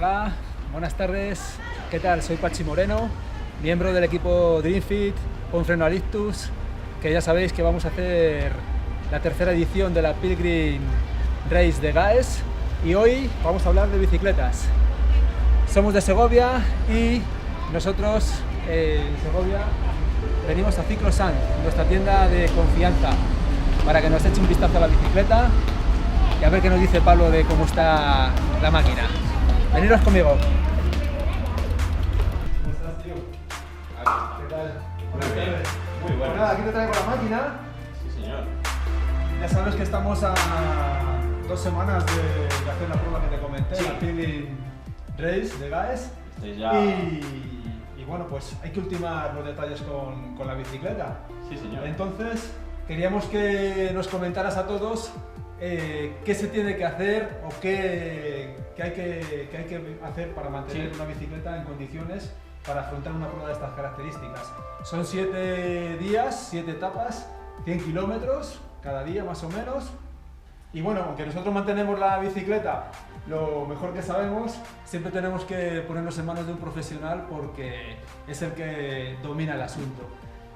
Hola, buenas tardes. ¿Qué tal? Soy Pachi Moreno, miembro del equipo DreamFit con Freno Alictus, que ya sabéis que vamos a hacer la tercera edición de la Pilgrim Race de GAES y hoy vamos a hablar de bicicletas. Somos de Segovia y nosotros en Segovia venimos a Ciclosan, nuestra tienda de confianza, para que nos eche un vistazo a la bicicleta y a ver qué nos dice Pablo de cómo está la máquina. Veniros conmigo. ¿Cómo estás, tío? ¿Qué tal? Muy bien. Muy bueno. Pues nada, aquí te traigo la máquina. Sí, señor. Ya sabes que estamos a 2 semanas de hacer la prueba que te comenté, Sí. la Pilgrim Race de GAES. Ya... Y bueno, pues hay que ultimar los detalles con la bicicleta. Sí, señor. Entonces, queríamos que nos comentaras a todos qué se tiene que hacer o qué hay que hacer para mantener una bicicleta en condiciones para afrontar una prueba de estas características. Son 7 días, 7 etapas, 100 kilómetros cada día más o menos. Y bueno, aunque nosotros mantenemos la bicicleta lo mejor que sabemos, siempre tenemos que ponernos en manos de un profesional porque es el que domina el asunto.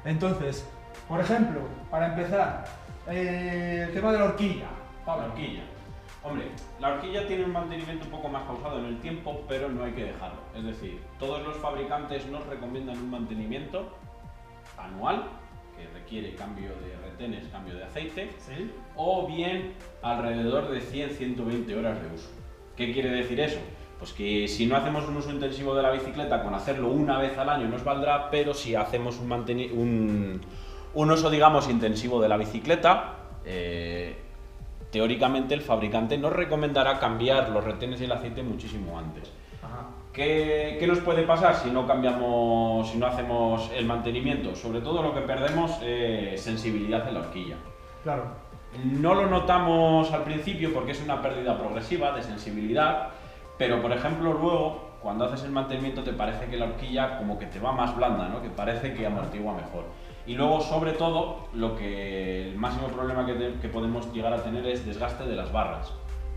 Entonces, por ejemplo, para empezar, el tema de la horquilla. La horquilla. Hombre, la horquilla tiene un mantenimiento un poco más pausado en el tiempo, pero no hay que dejarlo. Es decir, todos los fabricantes nos recomiendan un mantenimiento anual, que requiere cambio de retenes, cambio de aceite, ¿Sí? o bien alrededor de 100-120 horas de uso. ¿Qué quiere decir eso? Pues que si no hacemos un uso intensivo de la bicicleta, con hacerlo una vez al año nos valdrá, pero si hacemos un uso, digamos, intensivo de la bicicleta, teóricamente el fabricante nos recomendará cambiar los retenes y el aceite muchísimo antes. Ajá. ¿Qué nos puede pasar si no cambiamos, si no hacemos el mantenimiento? Sobre todo lo que perdemos es sensibilidad en la horquilla. Claro. No lo notamos al principio porque es una pérdida progresiva de sensibilidad, pero por ejemplo luego cuando haces el mantenimiento te parece que la horquilla como que te va más blanda, ¿no? Que parece que amortigua mejor. Y luego, sobre todo, el máximo problema que podemos llegar a tener es desgaste de las barras.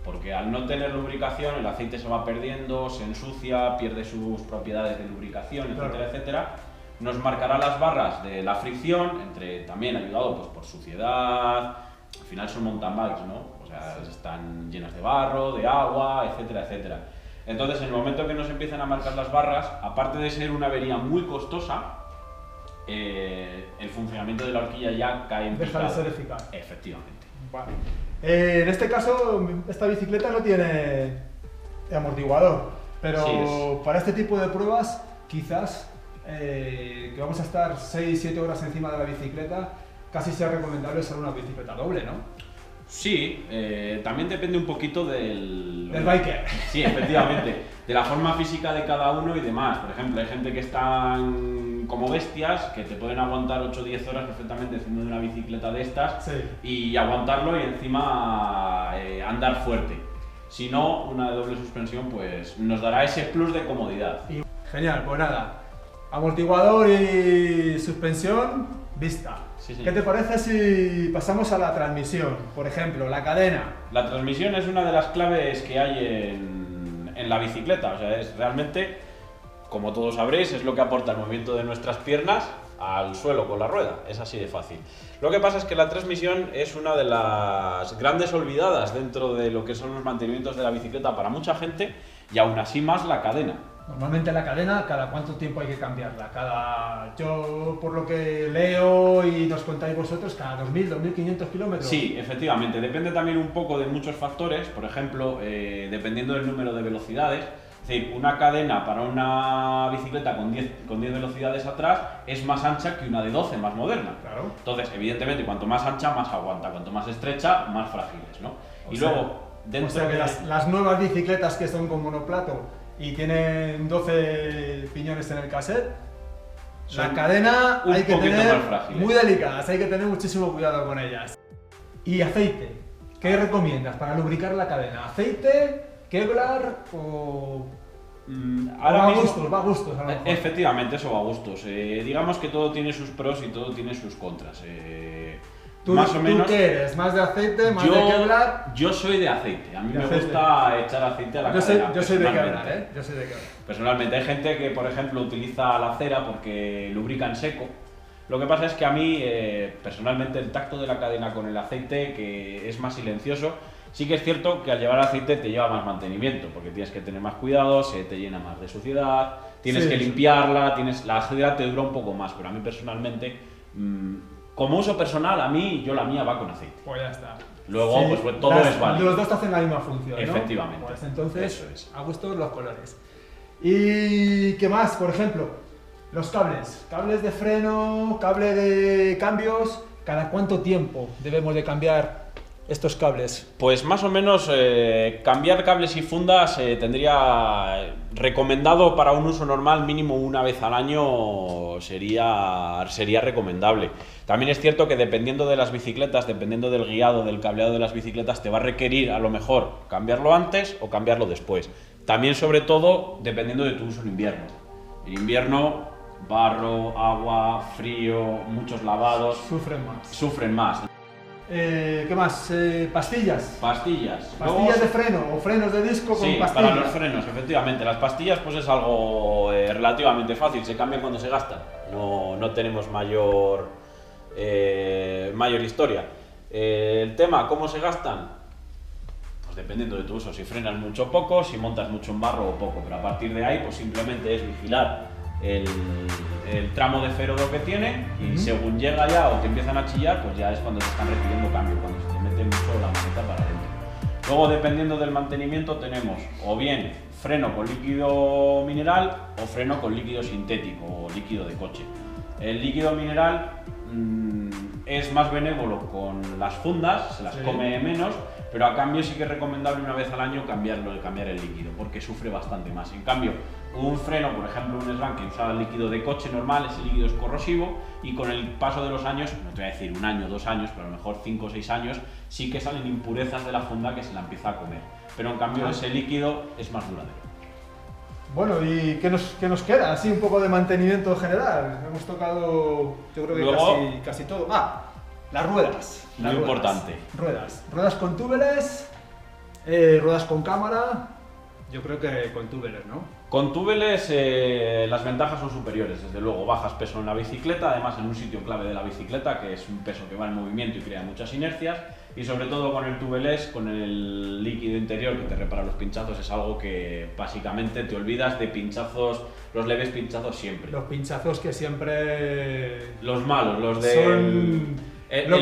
Porque al no tener lubricación, el aceite se va perdiendo, se ensucia, pierde sus propiedades de lubricación, etcétera, Claro. etcétera. Nos marcará las barras de la fricción, también ayudado pues, por suciedad. Al final son mountain bikes, ¿no? O sea, están llenas de barro, de agua, etcétera, etcétera. Entonces, en el momento que nos empiezan a marcar las barras, aparte de ser una avería muy costosa, el funcionamiento de la horquilla ya cae en Deja de picado. ser eficaz. Efectivamente. Vale. En este caso, esta bicicleta no tiene amortiguador, pero Sí, para este tipo de pruebas, quizás que vamos a estar 6-7 horas encima de la bicicleta, casi sea recomendable usar una bicicleta doble, ¿no? Sí, también depende un poquito Del biker. Sí, efectivamente, de la forma física de cada uno y demás. Por ejemplo, hay gente que están como bestias, que te pueden aguantar 8-10 horas perfectamente haciendo una bicicleta de estas Sí. y aguantarlo y encima andar fuerte. Si no, una de doble suspensión pues nos dará ese plus de comodidad. Genial, pues nada, amortiguador y suspensión, vista. Sí, sí. ¿Qué te parece si pasamos a la transmisión? Por ejemplo, la cadena. La transmisión es una de las claves que hay en la bicicleta, o sea, es realmente, como todos sabréis, es lo que aporta el movimiento de nuestras piernas al suelo con la rueda, es así de fácil. Lo que pasa es que la transmisión es una de las grandes olvidadas dentro de lo que son los mantenimientos de la bicicleta para mucha gente y aún así más la cadena. Normalmente la cadena, ¿cada cuánto tiempo hay que cambiarla? Yo, por lo que leo y nos contáis vosotros, cada 2.000, 2.500 kilómetros. Sí, efectivamente, depende también un poco de muchos factores, por ejemplo, dependiendo del número de velocidades. Es decir, una cadena para una bicicleta con 10 velocidades atrás es más ancha que una de 12 más moderna. Claro. Entonces, evidentemente, cuanto más ancha, más aguanta, cuanto más estrecha, más frágiles, ¿no? Y luego, dentro O sea que de... las nuevas bicicletas que son con monoplato y tienen 12 piñones en el cassette, la Son cadena un hay que poquito tener más frágiles. muy delicadas, hay que tener muchísimo cuidado con ellas. Y aceite, ¿qué recomiendas para lubricar la cadena? ¿Aceite, Kevlar o...? Ahora va a mismo- gustos, va a gustos a lo mejor. Efectivamente, eso va a gustos. Digamos que todo tiene sus pros y todo tiene sus contras. más o menos. ¿Tú qué eres? ¿Más de aceite? ¿Más de Kevlar? Yo soy de aceite. A mí De me aceite. gusta echar aceite a la Yo cadera. soy de personalmente. Kevlar, ¿eh? Yo soy de Kevlar. Personalmente, hay gente que, por ejemplo, utiliza la cera porque lubrica en seco. Lo que pasa es que a mí, personalmente, el tacto de la cadena con el aceite, que es más silencioso, sí que es cierto que al llevar aceite te lleva más mantenimiento, porque tienes que tener más cuidado, se te llena más de suciedad, tienes Sí, que sí. limpiarla, la cadera te dura un poco más, pero a mí personalmente, como uso personal, yo la mía va con aceite. Pues ya está. Luego, Sí, pues todo es válido. Los dos te hacen la misma función, ¿no? Efectivamente. Pues entonces, Eso es. a gusto los colores. ¿Y qué más? Por ejemplo, los cables. Cables de freno, cable de cambios. ¿Cada cuánto tiempo debemos de cambiar estos cables? Pues más o menos cambiar cables y fundas tendría recomendado para un uso normal mínimo una vez al año sería recomendable. También es cierto que dependiendo de las bicicletas, dependiendo del guiado, del cableado de las bicicletas, te va a requerir a lo mejor cambiarlo antes o cambiarlo después. También sobre todo dependiendo de tu uso en invierno. En invierno, barro, agua, frío, muchos lavados, Sufren más. ¿Qué más? Pastillas. Pastillas. Pastillas de freno o frenos de disco con Sí, pastillas. para los frenos, efectivamente. Las pastillas pues es algo relativamente fácil, se cambian cuando se gastan. No tenemos mayor historia. El tema, ¿cómo se gastan? Pues dependiendo de tu uso, si frenas mucho o poco, si montas mucho en barro o poco. Pero a partir de ahí, pues simplemente es vigilar el tramo de ferodo que tiene y según llega ya o te empiezan a chillar, pues ya es cuando te están requiriendo cambio, cuando se te mete mucho la maneta para adentro. Luego, dependiendo del mantenimiento, tenemos o bien freno con líquido mineral o freno con líquido sintético o líquido de coche. El líquido mineral es más benévolo con las fundas, se las come menos, pero a cambio sí que es recomendable una vez al año cambiar el líquido, porque sufre bastante más. En cambio, un freno, por ejemplo un SRAM que usaba el líquido de coche normal, ese líquido es corrosivo y con el paso de los años, no te voy a decir 1 año, 2 años, pero a lo mejor 5 o 6 años, sí que salen impurezas de la funda que se la empieza a comer. Pero en cambio ese líquido es más duradero. Bueno, ¿y qué nos queda? Así un poco de mantenimiento general. Hemos tocado, yo creo que Luego, casi todo. Las ruedas. Muy importante. Ruedas con túbeles, ruedas con cámara. Yo creo que con túbeles, ¿no? Con túbeles las ventajas son superiores, desde luego. Bajas peso en la bicicleta, además en un sitio clave de la bicicleta, que es un peso que va en movimiento y crea muchas inercias. Y sobre todo con el tubeless, con el líquido interior que te repara los pinchazos, es algo que básicamente te olvidas de pinchazos, los leves pinchazos siempre. Los pinchazos que siempre... Los malos, los de... Son los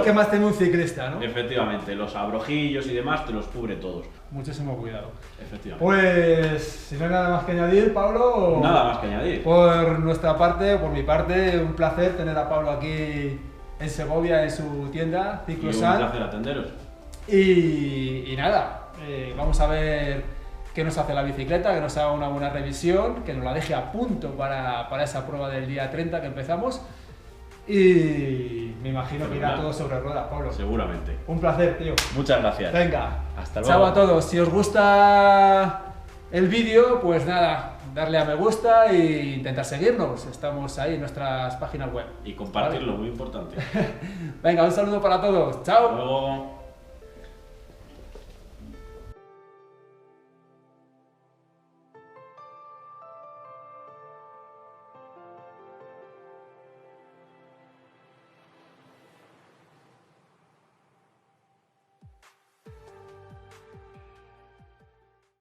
que más teme un ciclista, ¿no? Efectivamente, los abrojillos y demás te los cubre todos. Muchísimo cuidado. Efectivamente. Pues, si no hay nada más que añadir, Pablo... Nada más que añadir. Por nuestra parte, por mi parte, un placer tener a Pablo aquí en Segovia, en su tienda, Ciclosan. Y un placer atenderos. Y nada, vamos a ver qué nos hace la bicicleta, que nos haga una buena revisión, que nos la deje a punto para esa prueba del día 30 que empezamos. Y me imagino que irá todo sobre ruedas, Pablo. Seguramente. Un placer, tío. Muchas gracias. Venga, hasta luego. Chao a todos. Si os gusta el vídeo, pues nada, darle a me gusta e intentar seguirnos. Estamos ahí en nuestras páginas web. Y compartirlo, muy importante. Venga, un saludo para todos. Chao. Hasta luego.